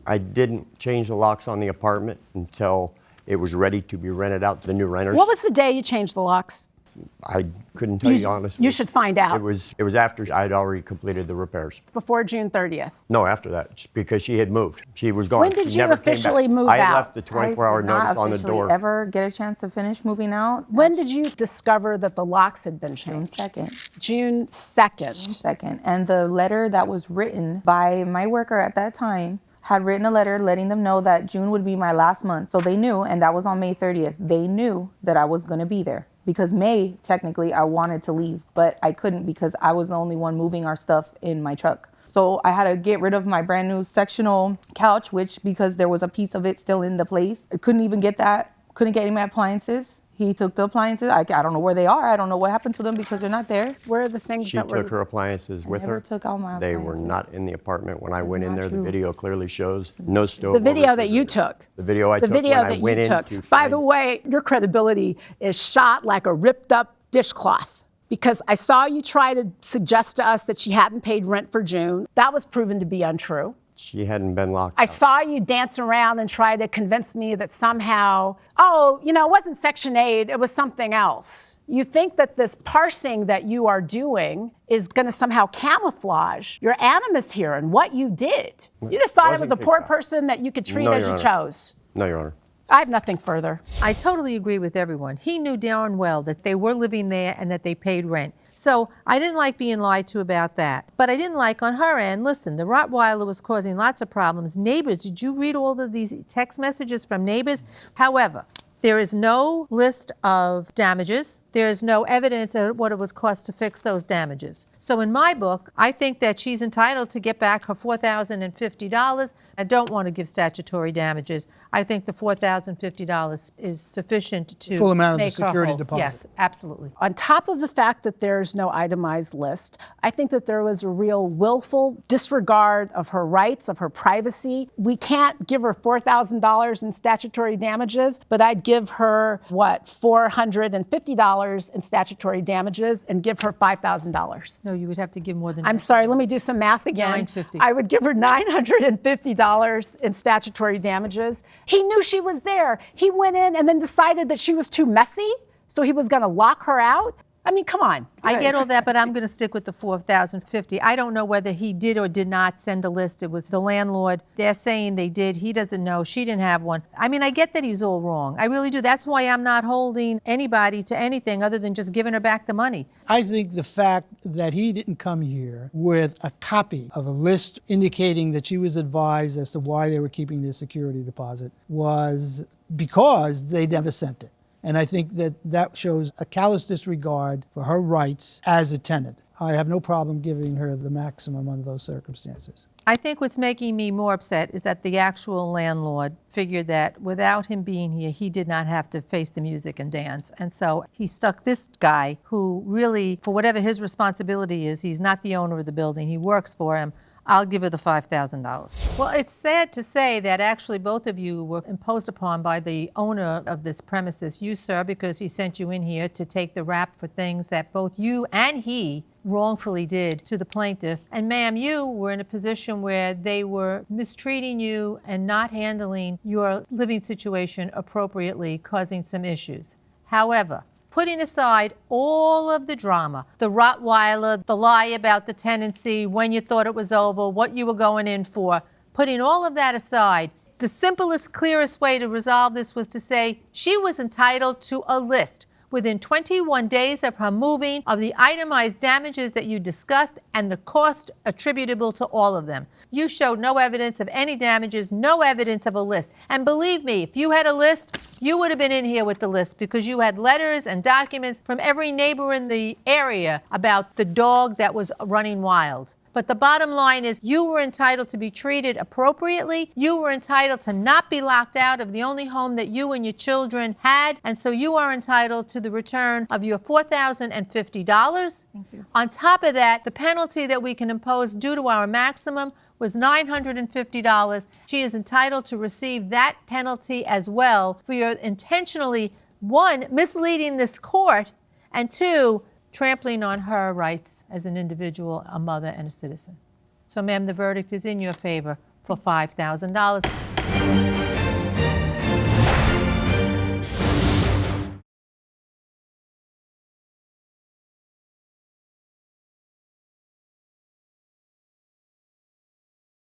I didn't change the locks on the apartment until it was ready to be rented out to the new renters. What was the day you changed the locks? I couldn't tell you honestly. You should find out. It was after I'd already completed the repairs. Before June 30th? No, after that, just because she had moved. She was gone. When did you officially move out? I left the 24-hour notice on the door. Did I ever get a chance to finish moving out? When did you discover that the locks had been changed? June 2nd. June 2nd. June 2nd. And the letter that was written by my worker at that time had written a letter letting them know that June would be my last month. So they knew, and that was on May 30th. They knew that I was going to be there. Because May, technically, I wanted to leave, but I couldn't because I was the only one moving our stuff in my truck. So I had to get rid of my brand new sectional couch, which because there was a piece of it still in the place. I couldn't even get that. Couldn't get any of my appliances. He took the appliances. I don't know where they are. I don't know what happened to them because they're not there. Where are the things She that were... took her appliances with her. Took all my They appliances. were not in the apartment when I went in there. true. The video clearly shows no stove. The video or that you refrigerator. took. The video I took when I went in to By find- the way, your credibility is shot like a ripped up dishcloth. Because I saw you try to suggest to us that she hadn't paid rent for June. That was proven to be untrue. She hadn't been locked I out. saw you dance around and try to convince me that somehow, it wasn't Section 8, it was something else. You think that this parsing that you are doing is going to somehow camouflage your animus here and what you did. You just thought it was a poor person that you could treat No, as Your you Honor. chose. No, Your Honor. I have nothing further. I totally agree with everyone. He knew darn well that they were living there and that they paid rent. So I didn't like being lied to about that. But I didn't like on her end, listen, the Rottweiler was causing lots of problems. Neighbors, did you read all of these text messages from neighbors? However, there is no list of damages. There is no evidence of what it would cost to fix those damages. So in my book, I think that she's entitled to get back her $4,050. I don't want to give statutory damages. I think the $4,050 is sufficient to Full amount of the make her security whole. deposit. Yes, absolutely. On top of the fact that there's no itemized list, I think that there was a real willful disregard of her rights, of her privacy. We can't give her $4,000 in statutory damages, but I'd give her, $450 in statutory damages and give her $5,000. No, you would have to give more than I'm that. sorry, let me do some math again. $950. I would give her $950 in statutory damages. He knew she was there. He went in and then decided that she was too messy, so he was going to lock her out. I mean, come on. I get all that, but I'm going to stick with the $4,050. I don't know whether he did or did not send a list. It was the landlord. They're saying they did. He doesn't know. She didn't have one. I mean, I get that he's all wrong. I really do. That's why I'm not holding anybody to anything other than just giving her back the money. I think the fact that he didn't come here with a copy of a list indicating that she was advised as to why they were keeping the security deposit was because they never sent it. And I think that shows a callous disregard for her rights as a tenant. I have no problem giving her the maximum under those circumstances. I think what's making me more upset is that the actual landlord figured that without him being here, he did not have to face the music and dance. And so he stuck this guy who really, for whatever his responsibility is, he's not the owner of the building, he works for him. I'll give her the $5,000. Well, it's sad to say that actually both of you were imposed upon by the owner of this premises, you, sir, because he sent you in here to take the rap for things that both you and he wrongfully did to the plaintiff. And ma'am, you were in a position where they were mistreating you and not handling your living situation appropriately, causing some issues. However, putting aside all of the drama, the Rottweiler, the lie about the tenancy, when you thought it was over, what you were going in for, putting all of that aside, the simplest, clearest way to resolve this was to say she was entitled to a list within 21 days of her moving of the itemized damages that you discussed and the cost attributable to all of them. You showed no evidence of any damages, no evidence of a list. And believe me, if you had a list, you would have been in here with the list because you had letters and documents from every neighbor in the area about the dog that was running wild. But the bottom line is you were entitled to be treated appropriately. You were entitled to not be locked out of the only home that you and your children had. And so you are entitled to the return of your $4,050. Thank you. On top of that, the penalty that we can impose due to our maximum was $950. She is entitled to receive that penalty as well for your intentionally, one, misleading this court, and two, trampling on her rights as an individual, a mother, and a citizen. So, ma'am, the verdict is in your favor. for $5,000.